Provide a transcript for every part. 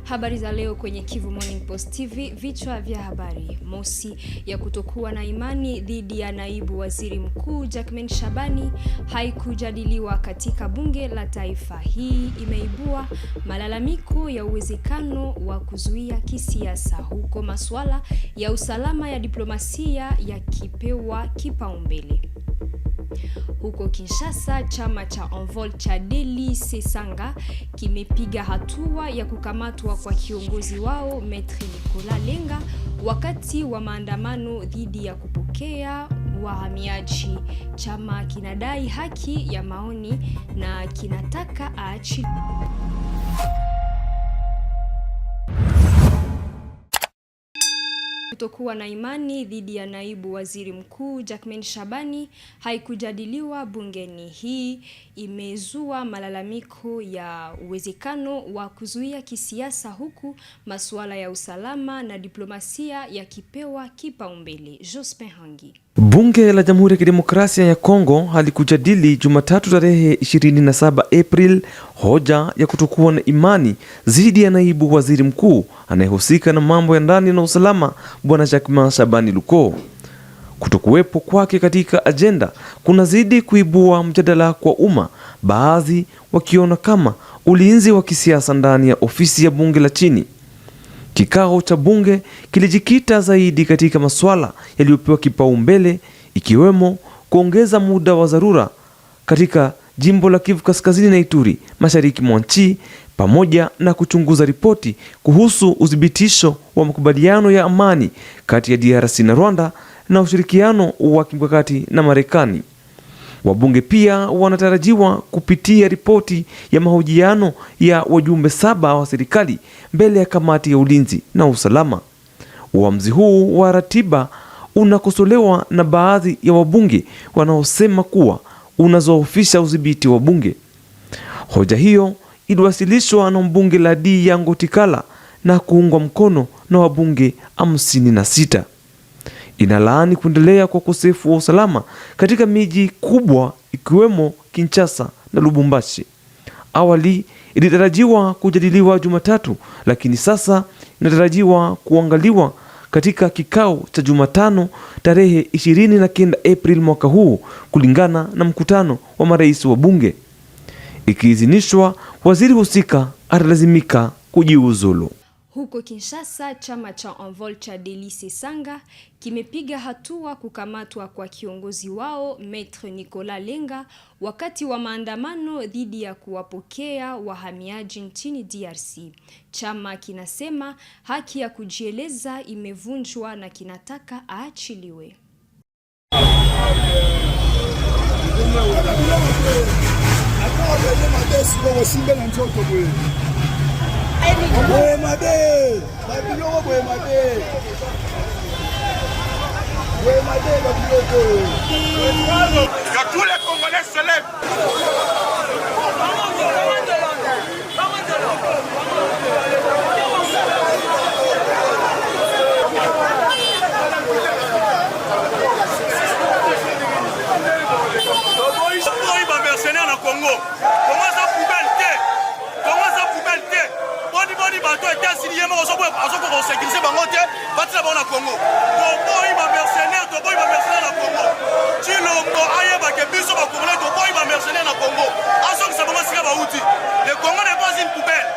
Habari za leo kwenye Kivu Morning Post TV, vichwa vya habari. Mosi ya kutokuwa na imani dhidi ya naibu waziri mkuu Jackman Shabani haikujadiliwa katika bunge la taifa. Hii imeibua malalamiko ya uwezekano wa kuzuia kisiasa, huko masuala ya usalama ya diplomasia yakipewa kipaumbele. Huko Kinshasa, chama cha Envol cha Deli Sesanga kimepiga hatua ya kukamatwa kwa kiongozi wao Maître Nicolas Lenga wakati wa maandamano dhidi ya kupokea wahamiaji. Chama kinadai haki ya maoni na kinataka aachiliwe. Kutokuwa na imani dhidi ya naibu waziri mkuu Jackman Shabani haikujadiliwa bungeni. Hii imezua malalamiko ya uwezekano wa kuzuia kisiasa, huku masuala ya usalama na diplomasia yakipewa kipaumbele. Jospin Hangi. Bunge la Jamhuri ya Kidemokrasia ya Kongo halikujadili Jumatatu tarehe 27 April hoja ya kutokuwa na imani dhidi ya naibu waziri mkuu anayehusika na mambo ya ndani na usalama Bwana Jackman Shabani Luko. Kutokuwepo kwake katika ajenda kunazidi kuibua mjadala kwa umma, baadhi wakiona kama ulinzi wa kisiasa ndani ya ofisi ya bunge la chini. Kikao cha bunge kilijikita zaidi katika masuala yaliyopewa kipaumbele, ikiwemo kuongeza muda wa dharura katika jimbo la Kivu Kaskazini na Ituri, mashariki mwa nchi, pamoja na kuchunguza ripoti kuhusu udhibitisho wa makubaliano ya amani kati ya DRC na Rwanda na ushirikiano wa kimkakati na Marekani. Wabunge pia wanatarajiwa kupitia ripoti ya mahojiano ya wajumbe 7 wa serikali mbele ya kamati ya ulinzi na usalama. Uamuzi huu wa ratiba unakosolewa na baadhi ya wabunge wanaosema kuwa unazoofisha udhibiti wa bunge. Hoja hiyo iliwasilishwa na mbunge la Yango Tikala na kuungwa mkono na wabunge 56. Inalaani kuendelea kwa ukosefu wa usalama katika miji kubwa ikiwemo Kinshasa na Lubumbashi. Awali ilitarajiwa kujadiliwa Jumatatu, lakini sasa inatarajiwa kuangaliwa katika kikao cha Jumatano tarehe 29 April mwaka huu, kulingana na mkutano wa marais wa bunge. Ikiidhinishwa, waziri husika atalazimika kujiuzulu. Huko Kinshasa, chama cha Envol cha Deli Sesanga kimepiga hatua kukamatwa kwa kiongozi wao Maître Nicolas Lenga wakati wa maandamano dhidi ya kuwapokea wahamiaji nchini DRC. Chama kinasema haki ya kujieleza imevunjwa na kinataka aachiliwe. Que tous les Congolais se lèvent. Mercenaires au Congo. Comment ça poubelle? Comment ça poubelle? Boni bateau était assigné mais on s'en va sécuriser bangote partir là-bas au Congo. Boy ba mercenaire au Congo. Chilombo ayeba ke biso ba Congolais to boy ba mercenaire au Congo. Aso que ça va sika ba outi. Le Congo n'est pas une poubelle.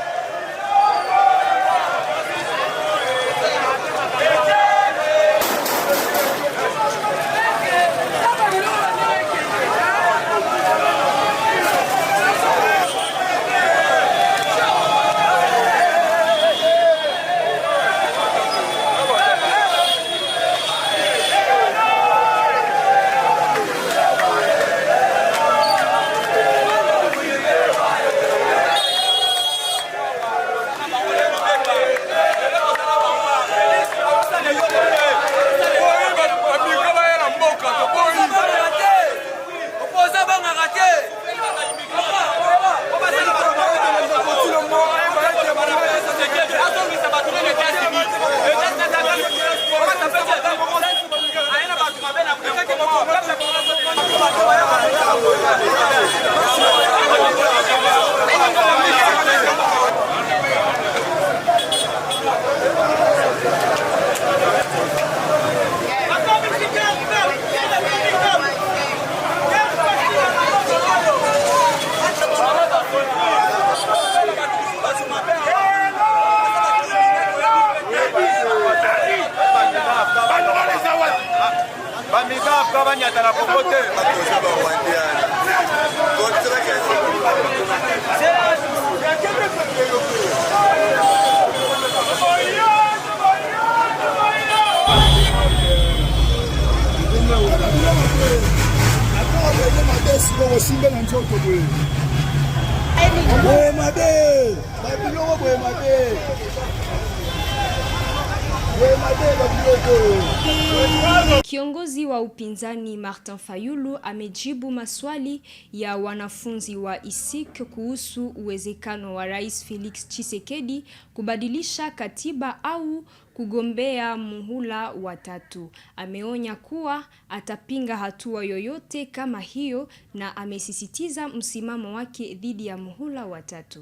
Kiongozi wa upinzani Martin Fayulu amejibu maswali ya wanafunzi wa ISIC kuhusu uwezekano wa Rais Felix Tshisekedi kubadilisha katiba au kugombea muhula wa tatu. Ameonya kuwa atapinga hatua yoyote kama hiyo na amesisitiza msimamo wake dhidi ya muhula wa tatu.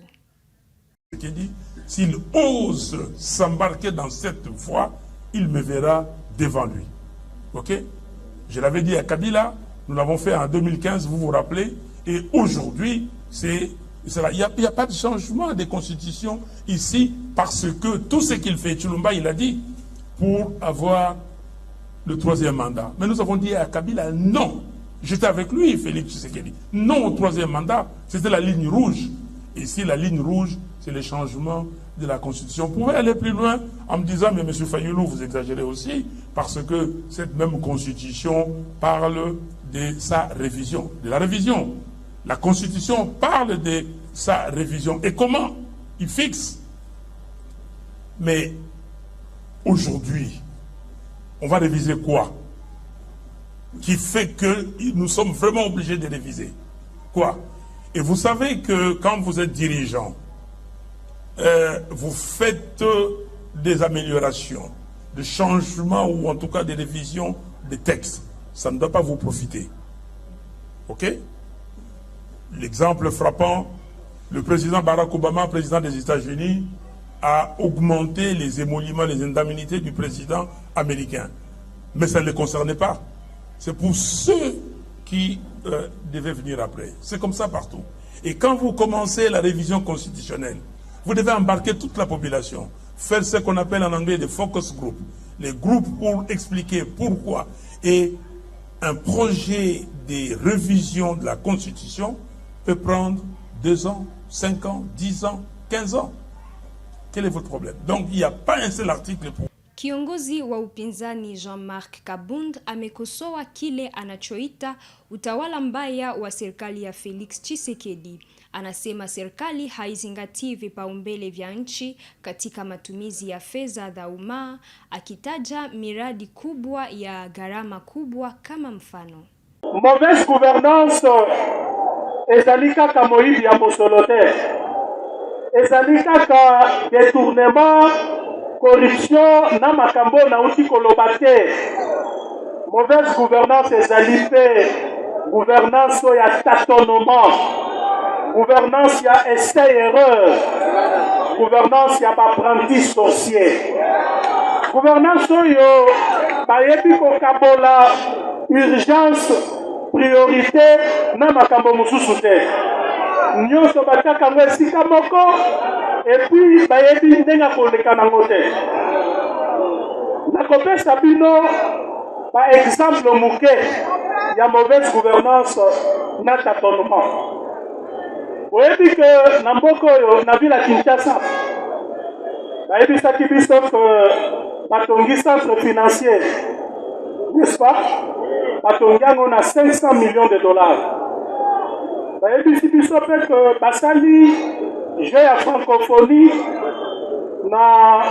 S'il ose s'embarquer dans cette voie, il me verra devant lui. Ok? Je l'avais dit à Kabila, nous l'avons fait en 2015, vous vous rappelez, et aujourd'hui, il n'y a pas de changement de constitution ici, parce que tout ce qu'il fait, Tshilomba, il a dit, pour avoir le troisième mandat. Mais nous avons dit à Kabila, non. J'étais avec lui, Félix Tshisekedi. Non au troisième mandat, c'était la ligne rouge. Ici, la ligne rouge, c'est le changement de la Constitution. Vous pouvez aller plus loin en me disant, mais M. Fayulu, vous exagérez aussi, parce que cette même Constitution parle de sa révision, de la révision. La Constitution parle de sa révision. Et comment? Il fixe. Mais aujourd'hui, on va réviser quoi? Qui fait que nous sommes vraiment obligés de réviser. Quoi? Et vous savez que quand vous êtes dirigeant, vous faites des améliorations, des changements ou en tout cas des révisions des textes. Ça ne doit pas vous profiter. Ok? L'exemple frappant, le président Barack Obama, président des États-Unis, a augmenté les émoluments, les indemnités du président américain. Mais ça ne les concernait pas. C'est pour ceux qui devaient venir après. C'est comme ça partout. Et quand vous commencez la révision constitutionnelle, vous devez embarquer toute la population, faire ce qu'on appelle en anglais des focus groups, les groupes pour expliquer pourquoi. Et un projet de révision de la Constitution peut prendre 2 ans, 5 ans, 10 ans, 15 ans. Quel est votre problème? Donc il n'y a pas un seul article pour... Kiongozi wa upinzani Jean-Marc Kabund amekosoa kile anachoita utawala mbaya wa serikali ya Felix Tshisekedi. Anasema serikali haizingatii vipaumbele vya nchi katika matumizi ya fedha za umma, akitaja miradi kubwa ya gharama kubwa kama mfano. Mauvaise gouvernance ezali kaka moyibi ya mosolote. Ezali kaka détournement, corruption na makambo na uti koloba te. Mauvaise gouvernance ezali pe gouvernance ya tâtonnement, gouvernance ya essai-erreur, gouvernance ya apprenti sorcier. Gouvernance oyo bayebi kokabola urgence, priorité na makambo mosusu te. Nyonso bataka ngo esika moko et puis bayebi ndenga koleka nango te. Nakopesa bino par exemple moke ya mauvaise gouvernance na tâtonnement. Oyebi ke na mboka oyo na ville ya Kinshasa bayebisaki biso ke batongi centre financier, n'est-ce pas? Batongi yango na 500 millions de dollars. Bayebisi biso pe ke basali jeu ya francophonie na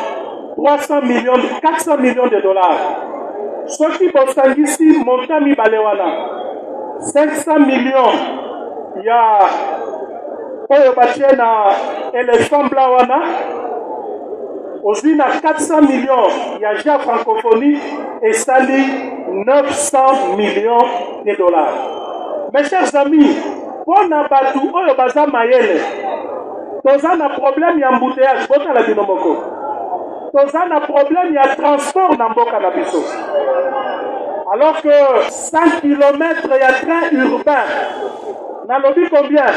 400 millions de dollars. Soki bosangisi montant mibale wana 500 millions ya oyo batie na éléphant blanc wana, ozwi na 400 millions ya jeu ya francophonie esali 900 millions de dollars. Mes chers amis, pona batu oyo baza mayele, toza na problème ya embouteillage, botala bino moko. Toza na problème ya transport na mboka na biso. Alors que 100 km ya train urbain, nalobi combien?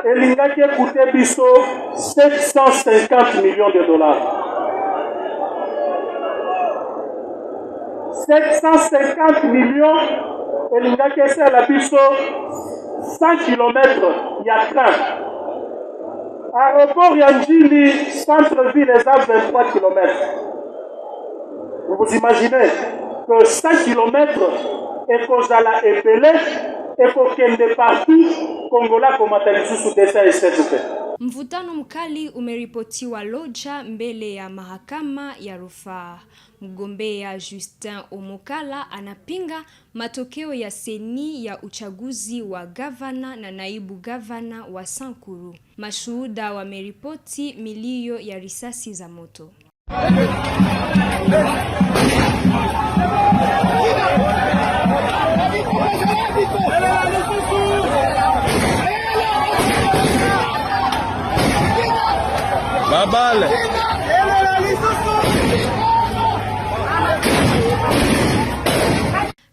Elingaki ekute biso 750 millions de dollars. 750 millions elingaki esala biso 100 km ya train. Aéroport ya Njili, centre-ville, eza 23 km. Vous imaginez que 100 km ekozala epele, ekokende partout, Kongola komata lisusu desa esetupe. Mvutano mkali umeripotiwa Loja mbele ya mahakama ya rufaa. Mgombea Justin Omokala anapinga matokeo ya seni ya uchaguzi wa gavana na naibu gavana wa Sankuru. Mashuhuda wameripoti milio ya risasi za moto. Babale.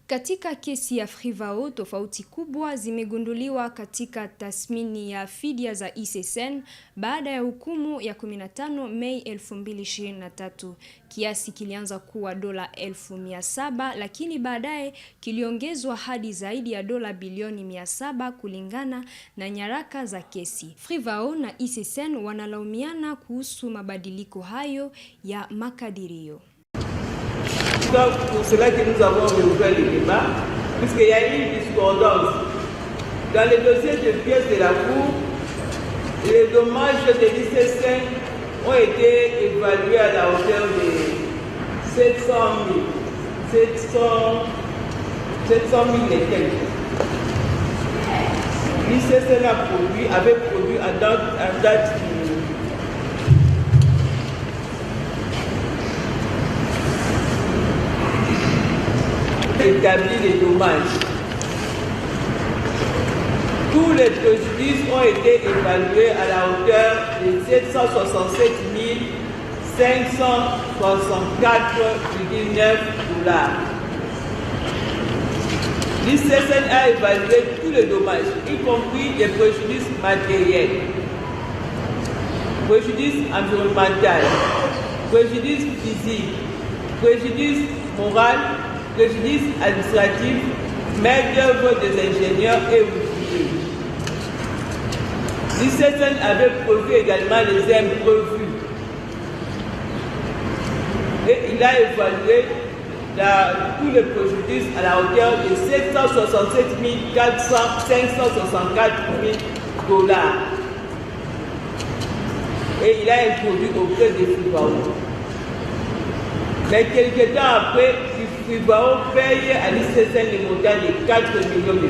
Katika kesi ya Frivao, tofauti kubwa zimegunduliwa katika tasmini ya fidia za ICCN baada ya hukumu ya 15 Mei 2023. Kiasi kilianza kuwa dola 1,700 lakini baadaye kiliongezwa hadi zaidi ya dola bilioni 700 kulingana na nyaraka za kesi. Frivao na ICCN wanalaumiana kuhusu mabadiliko hayo ya makadirio. Pour cela que nous avons ouvert le débat, puisqu'il y a eu une discordance. Dans les dossiers de pièces de la Cour, les dommages de l'ICCN ont été évalués à la hauteur de 700 000 et quelques. L'ICCN avait produit à date établi les dommages. Tous les préjudices ont été évalués à la hauteur de 767 564,9 $. L'ICCN a évalué tous les dommages, y compris les préjudices matériels, préjudices environnementaux, préjudices physiques, préjudices moraux, préjudice administratif, main-d'œuvre des ingénieurs et ouvriers. L'ICCN avait prévu également les imprévus. Et il a évalué tous les préjudices à la hauteur de 767 564 $. Et il a introduit auprès des Frivao. Mais quelques temps après, Frivao paye à l'ICCN le montant de 4 millions de $.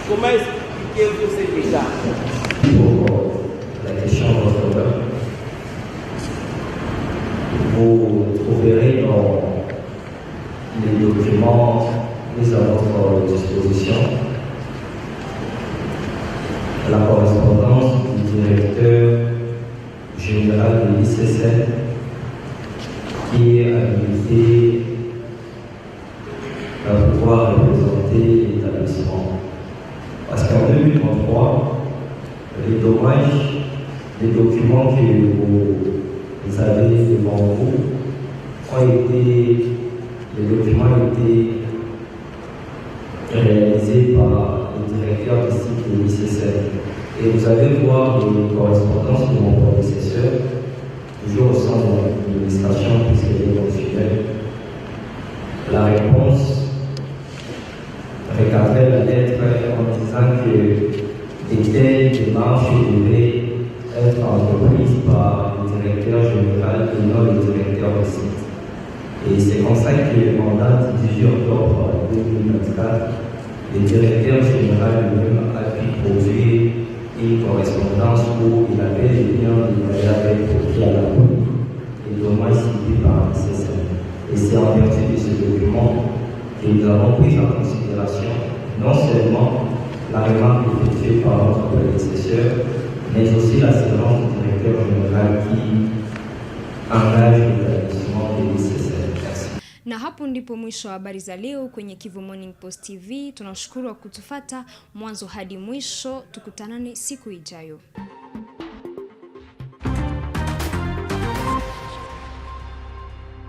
Comment expliquez-vous ces dégâts? Pour la question de votre peur, vous trouverez dans les documents mis à votre disposition la correspondance du directeur général de l'ICCN qui est habilité à pouvoir représenter l'établissement. Parce qu'en 2023, les dommages, les documents que vous avez devant vous, les documents ont été réalisés par le directeur du site de l'ICCN. Et vous allez voir les correspondances de mon prédécesseur, toujours au sein de l'administration, puisqu'elle est fonctionnelle. La réponse recadrait la lettre en disant que des telles démarches devaient être entreprises par le directeur général et non le directeur du site. Et c'est comme ça que le mandat du 18 octobre 2024, le directeur général lui-même a pu produire une correspondance où il avait les biens détaillés avec profit à la Cour et les dommages subis par l'ICCN. Et c'est en vertu de ce document que nous avons pris en considération non seulement la remarque effectuée par notre prédécesseur, mais aussi la séance du directeur général qui engage l'établissement de l'ICCN. Merci. Na hapo ndipo mwisho wa habari za leo kwenye Kivu Morning Post TV. Tunashukuru kwa kutufata mwanzo hadi mwisho. Tukutanane siku ijayo.